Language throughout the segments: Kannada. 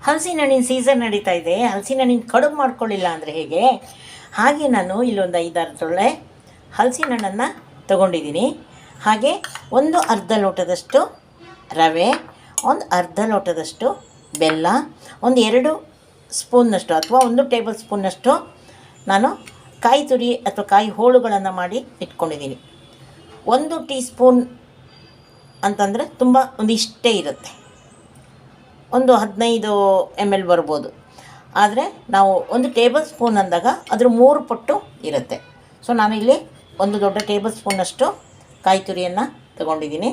ಹಲಸಿನ ಹಣ್ಣಿನ ಸೀಸನ್ ನಡೀತಾ ಇದೆ. ಹಲಸಿನ ಹಣ್ಣಿನ ಕಡುಬು ಮಾಡ್ಕೊಳ್ಳಿಲ್ಲ ಅಂದರೆ ಹೇಗೆ? ಹಾಗೆ ನಾನು ಇಲ್ಲೊಂದು 5-6 ತೊಳೆ ಹಲಸಿನ ಹಣ್ಣನ್ನು ತೊಗೊಂಡಿದ್ದೀನಿ. ಹಾಗೆ ಒಂದು ಅರ್ಧ ಲೋಟದಷ್ಟು ರವೆ, ಒಂದು ಅರ್ಧ ಲೋಟದಷ್ಟು ಬೆಲ್ಲ, ಒಂದು 2 ಸ್ಪೂನ್ನಷ್ಟು ಅಥವಾ 1 ಟೇಬಲ್ ಸ್ಪೂನ್ನಷ್ಟು ನಾನು ಕಾಯಿ ತುರಿ ಅಥವಾ ಕಾಯಿ ಹೋಳುಗಳನ್ನು ಮಾಡಿ ಇಟ್ಕೊಂಡಿದ್ದೀನಿ. 1 ಟೀ ಸ್ಪೂನ್ ಅಂತಂದರೆ ತುಂಬ ಒಂದಿಷ್ಟೇ ಇರುತ್ತೆ, ಒಂದು 15 ml ಬರ್ಬೋದು. ಆದರೆ ನಾವು 1 ಟೇಬಲ್ ಸ್ಪೂನ್ ಅಂದಾಗ ಅದ್ರ 3 ಪಟ್ಟು ಇರುತ್ತೆ. ಸೊ ನಾನಿಲ್ಲಿ 1 ದೊಡ್ಡ ಟೇಬಲ್ ಸ್ಪೂನಷ್ಟು ಕಾಯಿ ತುರಿಯನ್ನು ತಗೊಂಡಿದ್ದೀನಿ.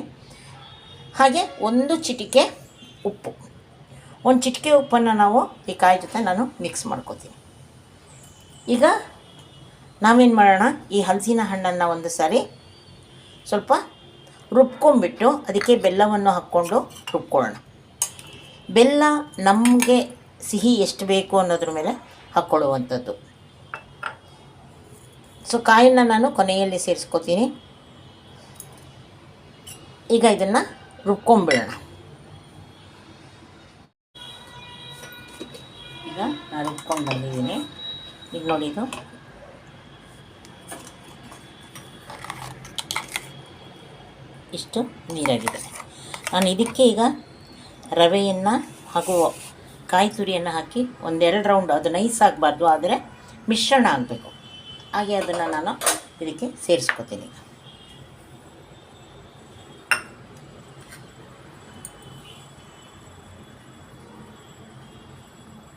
ಹಾಗೆ 1 ಚಿಟಿಕೆ ಉಪ್ಪು, 1 ಚಿಟಿಕೆ ಉಪ್ಪನ್ನು ನಾವು ಈ ಕಾಯಿ ಜೊತೆ ನಾನು ಮಿಕ್ಸ್ ಮಾಡ್ಕೊತೀನಿ. ಈಗ ನಾವೇನು ಮಾಡೋಣ, ಈ ಹಲಸಿನ ಹಣ್ಣನ್ನು ಒಂದು ಸಾರಿ ಸ್ವಲ್ಪ ರುಬ್ಕೊಂಡ್ಬಿಟ್ಟು ಅದಕ್ಕೆ ಬೆಲ್ಲವನ್ನು ಹಾಕ್ಕೊಂಡು ರುಬ್ಕೊಳ್ಳೋಣ. ಬೆಲ್ಲ ನಮಗೆ ಸಿಹಿ ಎಷ್ಟು ಬೇಕು ಅನ್ನೋದ್ರ ಮೇಲೆ ಹಾಕ್ಕೊಳ್ಳುವಂಥದ್ದು. ಸೊ ಕಾಯನ್ನು ನಾನು ಕೊನೆಯಲ್ಲಿ ಸೇರಿಸ್ಕೊತೀನಿ. ಈಗ ಇದನ್ನು ರುಬ್ಕೊಂಡ್ಬಿಡೋಣ. ಈಗ ನಾನು ರುಬ್ಕೊಂಡು ಬಂದಿದ್ದೀನಿ. ಈಗ ನೋಡಿ, ಇದು ಇಷ್ಟು ನೀರಾಗಿದೆ. ನಾನು ಇದಕ್ಕೆ ಈಗ ರವೆಯನ್ನು ಹಾಗೂ ಕಾಯಿ ತುರಿಯನ್ನು ಹಾಕಿ 1-2 ರೌಂಡ್, ಅದು ನೈಸ್ ಆಗಬಾರ್ದು, ಆದರೆ ಮಿಶ್ರಣ ಆಗಬೇಕು. ಹಾಗೆ ಅದನ್ನು ನಾನು ಇದಕ್ಕೆ ಸೇರಿಸ್ಕೊತೀನಿ.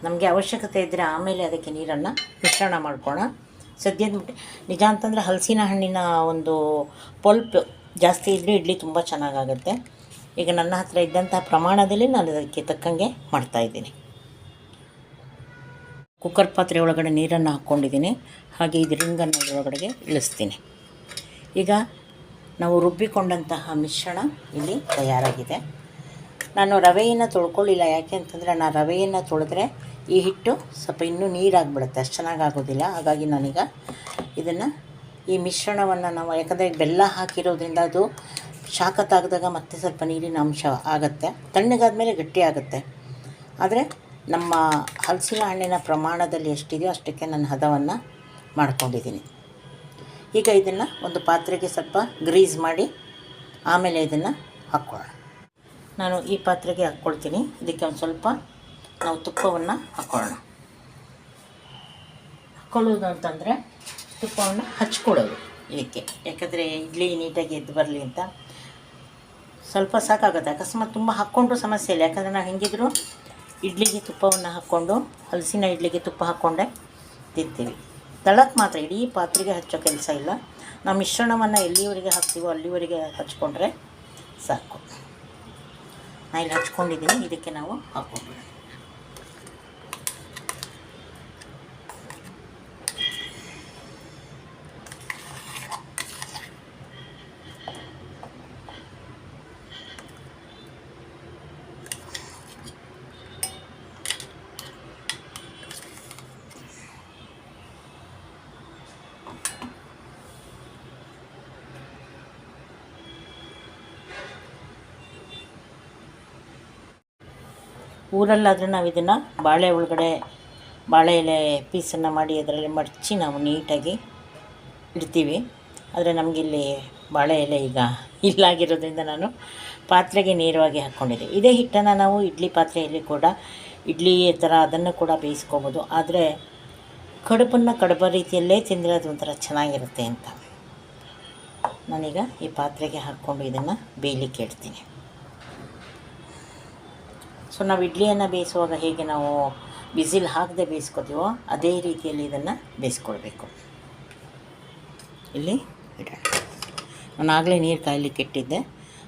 ನಮಗೆ ಅವಶ್ಯಕತೆ ಇದ್ದರೆ ಆಮೇಲೆ ಅದಕ್ಕೆ ನೀರನ್ನು ಮಿಶ್ರಣ ಮಾಡ್ಕೊಳ್ಳೋಣ. ಸದ್ಯದ ನಿಜ ಅಂತಂದರೆ ಹಲಸಿನ ಹಣ್ಣಿನ ಒಂದು ಪಲ್ಪ್ ಜಾಸ್ತಿ ಇದ್ದರೆ ಇಡ್ಲಿ ತುಂಬ ಚೆನ್ನಾಗಾಗುತ್ತೆ. ಈಗ ನನ್ನ ಹತ್ರ ಇದ್ದಂಥ ಪ್ರಮಾಣದಲ್ಲಿ ನಾನು ಅದಕ್ಕೆ ತಕ್ಕಂಗೆ ಮಾಡ್ತಾಯಿದ್ದೀನಿ. ಕುಕ್ಕರ್ ಪಾತ್ರೆ ಒಳಗಡೆ ನೀರನ್ನು ಹಾಕ್ಕೊಂಡಿದ್ದೀನಿ. ಹಾಗೆ ಇದು ರಿಂಗನ್ನು ಇದರೊಳಗಡೆಗೆ ಇಳಿಸ್ತೀನಿ. ಈಗ ನಾವು ರುಬ್ಬಿಕೊಂಡಂತಹ ಮಿಶ್ರಣ ಇಲ್ಲಿ ತಯಾರಾಗಿದೆ. ನಾನು ರವೆಯನ್ನು ತೊಳ್ಕೊಳ್ಳಿಲ್ಲ, ಯಾಕೆ ಅಂತಂದರೆ ನಾನು ರವೆಯನ್ನು ತೊಳೆದ್ರೆ ಈ ಹಿಟ್ಟು ಸ್ವಲ್ಪ ಇನ್ನೂ ನೀರಾಗಿಬಿಡುತ್ತೆ, ಅಷ್ಟು ಚೆನ್ನಾಗಾಗೋದಿಲ್ಲ. ಹಾಗಾಗಿ ನಾನೀಗ ಇದನ್ನು ಈ ಮಿಶ್ರಣವನ್ನು ನಾವು, ಯಾಕಂದರೆ ಬೆಲ್ಲ ಹಾಕಿರೋದ್ರಿಂದ ಅದು ಶಾಖ ತಾಗಿದಾಗ ಮತ್ತೆ ಸ್ವಲ್ಪ ನೀರಿನ ಅಂಶ ಆಗುತ್ತೆ, ತಣ್ಣಗಾದ ಮೇಲೆ ಗಟ್ಟಿ ಆಗುತ್ತೆ. ಆದರೆ ನಮ್ಮ ಹಲಸಿನ ಹಣ್ಣಿನ ಪ್ರಮಾಣದಲ್ಲಿ ಎಷ್ಟಿದೆಯೋ ಅಷ್ಟಕ್ಕೆ ನಾನು ಹದವನ್ನು ಮಾಡ್ಕೊಂಡಿದ್ದೀನಿ. ಈಗ ಇದನ್ನು ಒಂದು ಪಾತ್ರೆಗೆ ಸ್ವಲ್ಪ ಗ್ರೀಸ್ ಮಾಡಿ ಆಮೇಲೆ ಇದನ್ನು ಹಾಕ್ಕೊಳ್ಳೋಣ. ನಾನು ಈ ಪಾತ್ರೆಗೆ ಹಾಕ್ಕೊಳ್ತೀನಿ. ಇದಕ್ಕೆ ಒಂದು ಸ್ವಲ್ಪ ನಾವು ತುಪ್ಪವನ್ನು ಹಾಕ್ಕೊಳ್ಳೋಣ. ಹಾಕ್ಕೊಳ್ಳೋದು ಅಂತಂದರೆ ತುಪ್ಪವನ್ನು ಹಚ್ಕೊಳ್ಳೋದು ಇದಕ್ಕೆ, ಯಾಕಂದರೆ ಇಡ್ಲಿ ನೀಟಾಗಿ ಎದ್ದು ಬರಲಿ ಅಂತ. ಸ್ವಲ್ಪ ಸಾಕಾಗುತ್ತೆ. ಅಕಸ್ಮಾತ್ ತುಂಬ ಹಾಕ್ಕೊಂಡ್ರೂ ಸಮಸ್ಯೆ ಇಲ್ಲ, ಯಾಕಂದರೆ ನಾವು ಹೆಂಗಿದ್ರು ಇಡ್ಲಿಗೆ ತುಪ್ಪವನ್ನು ಹಾಕ್ಕೊಂಡು, ಹಲಸಿನ ಇಡ್ಲಿಗೆ ತುಪ್ಪ ಹಾಕ್ಕೊಂಡೆ ತಿಂತೀವಿ. ತಳಕ್ಕೆ ಮಾತ್ರ ಇಡೀ ಪಾತ್ರೆಗೆ ಹಚ್ಚೋ ಕೆಲಸ ಇಲ್ಲ. ನಾವು ಮಿಶ್ರಣವನ್ನು ಎಲ್ಲಿವರೆಗೆ ಹಾಕ್ತೀವೋ ಅಲ್ಲಿವರೆಗೆ ಹಚ್ಕೊಂಡ್ರೆ ಸಾಕು. ನಾನು ಇಲ್ಲಿ ಹಚ್ಕೊಂಡಿದ್ದೀನಿ. ಇದಕ್ಕೆ ನಾವು ಹಾಕ್ಕೊಂಡು ಊರಲ್ಲಾದರೆ ನಾವು ಇದನ್ನು ಬಾಳೆ ಒಳಗಡೆ ಬಾಳೆ ಎಲೆ ಪೀಸನ್ನು ಮಾಡಿ ಅದರಲ್ಲಿ ಮಡಚಿ ನಾವು ನೀಟಾಗಿ ಇಡ್ತೀವಿ. ಆದರೆ ನಮಗಿಲ್ಲಿ ಬಾಳೆ ಎಲೆ ಈಗ ಇಲ್ಲಾಗಿರೋದ್ರಿಂದ ನಾನು ಪಾತ್ರೆಗೆ ನೇರವಾಗಿ ಹಾಕ್ಕೊಂಡಿದ್ದೆ. ಇದೇ ಹಿಟ್ಟನ್ನು ನಾವು ಇಡ್ಲಿ ಪಾತ್ರೆಯಲ್ಲಿ ಕೂಡ ಇಡ್ಲಿ ಥರ ಅದನ್ನು ಕೂಡ ಬೇಯಿಸ್ಕೋಬೋದು. ಆದರೆ ಕಡುಬನ್ನು ಕಡುಬ ರೀತಿಯಲ್ಲೇ ತಿಂದರೆ ಅದು ಒಂಥರ ಚೆನ್ನಾಗಿರುತ್ತೆ ಅಂತ ನಾನೀಗ ಈ ಪಾತ್ರೆಗೆ ಹಾಕ್ಕೊಂಡು ಇದನ್ನು ಬೇಯಲಿಕ್ಕೆ ಇಡ್ತೀನಿ. ಸೊ ನಾವು ಇಡ್ಲಿಯನ್ನು ಬೇಯಿಸುವಾಗ ಹೇಗೆ ನಾವು ಬಿಸಿಲ್ ಹಾಕದೆ ಬೇಯಿಸ್ಕೊತೀವೋ ಅದೇ ರೀತಿಯಲ್ಲಿ ಇದನ್ನು ಬೇಯಿಸ್ಕೊಳ್ಬೇಕು. ಇಲ್ಲಿ ಇಡೋಣ. ನಾನು ಆಗಲೇ ನೀರು ಕಾಯಲಿಕ್ಕೆ ಇಟ್ಟಿದ್ದೆ,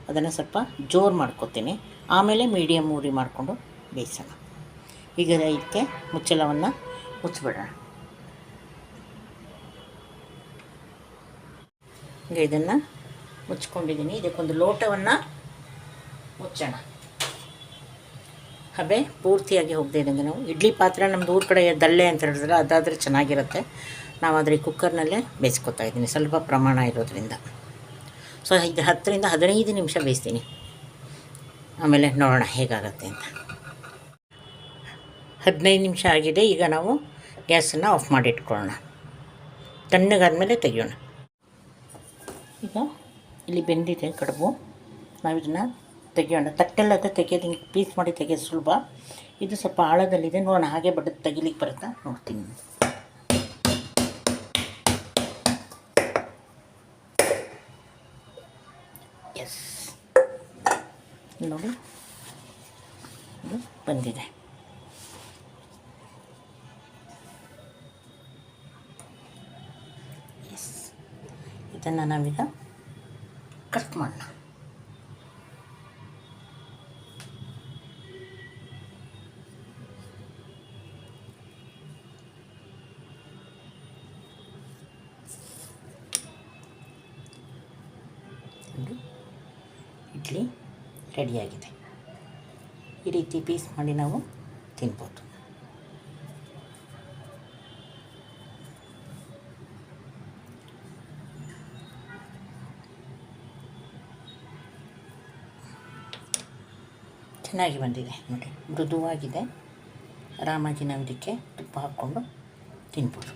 ಅದನ್ನು ಸ್ವಲ್ಪ ಜೋರು ಮಾಡ್ಕೊತೀನಿ. ಆಮೇಲೆ ಮೀಡಿಯಮ್ ಉರಿ ಮಾಡಿಕೊಂಡು ಬೇಯಿಸೋಣ. ಈಗ ಇದಕ್ಕೆ ಮುಚ್ಚಳವನ್ನು ಮುಚ್ಚಿಬಿಡೋಣ. ಈಗ ಇದನ್ನು ಮುಚ್ಕೊಂಡಿದ್ದೀನಿ. ಇದಕ್ಕೊಂದು ಲೋಟವನ್ನು ಮುಚ್ಚೋಣ. ಹಬೆ ಪೂರ್ತಿಯಾಗಿ ಹೋಗದೆ ಇದ್ದಂಗೆ ನಾವು ಇಡ್ಲಿ ಪಾತ್ರೆ ನಮ್ಮದು ಊರ ಕಡೆ ದಳ್ಳೆ ಅಂತ ಹೇಳಿದ್ರೆ ಅದಾದರೆ ಚೆನ್ನಾಗಿರುತ್ತೆ. ನಾವು ಆದರೆ ಕುಕ್ಕರ್ನಲ್ಲೇ ಬೇಯಿಸ್ಕೊತಾ ಇದ್ದೀನಿ, ಸ್ವಲ್ಪ ಪ್ರಮಾಣ ಇರೋದ್ರಿಂದ. ಸೊ ಇದು 10ರಿಂದ 15 ನಿಮಿಷ ಬೇಯಿಸ್ತೀನಿ. ಆಮೇಲೆ ನೋಡೋಣ ಹೇಗಾಗತ್ತೆ ಅಂತ. 15 ನಿಮಿಷ ಆಗಿದೆ. ಈಗ ನಾವು ಗ್ಯಾಸನ್ನು ಆಫ್ ಮಾಡಿಟ್ಕೊಳ್ಳೋಣ. ತಣ್ಣಗಾದ್ಮೇಲೆ ತೆಗೆಯೋಣ. ಈಗ ಇಲ್ಲಿ ಬೆಂದಿದೆ ಕಡುಬು. ನಾವಿದನ್ನು ತೆಗೆಯೋಣ. ತಟ್ಟೆಲ್ಲದ ತೆಗೆಯೋದು, ಪೀಸ್ ಮಾಡಿ ತೆಗೆಯೋದು ಸುಲಭ. ಇದು ಸ್ವಲ್ಪ ಆಳದಲ್ಲಿದೆ, ನೋಡೋಣ ಹಾಗೆ ಬಡ್ದು ತೆಗಿಲಿಕ್ಕೆ ಬರುತ್ತಾ ನೋಡ್ತೀನಿ. ಎಸ್, ನೋಡಿ ಇದು ಬಂದಿದೆ. ಎಸ್, ಇದನ್ನು ನಾವೀಗ ಕಟ್ ಮಾಡೋಣ. ಇಡ್ಲಿ ರೆಡಿಯಾಗಿದೆ. ಈ ರೀತಿ ಪೀಸ್ ಮಾಡಿ ನಾವು ತಿನ್ಬೋದು. ಚೆನ್ನಾಗಿ ಬಂದಿದೆ ನೋಡಿ, ಮೃದುವಾಗಿದೆ. ಆರಾಮಾಗಿ ನಾವು ಇದಕ್ಕೆ ತುಪ್ಪ ಹಾಕ್ಕೊಂಡು ತಿನ್ಬೋದು.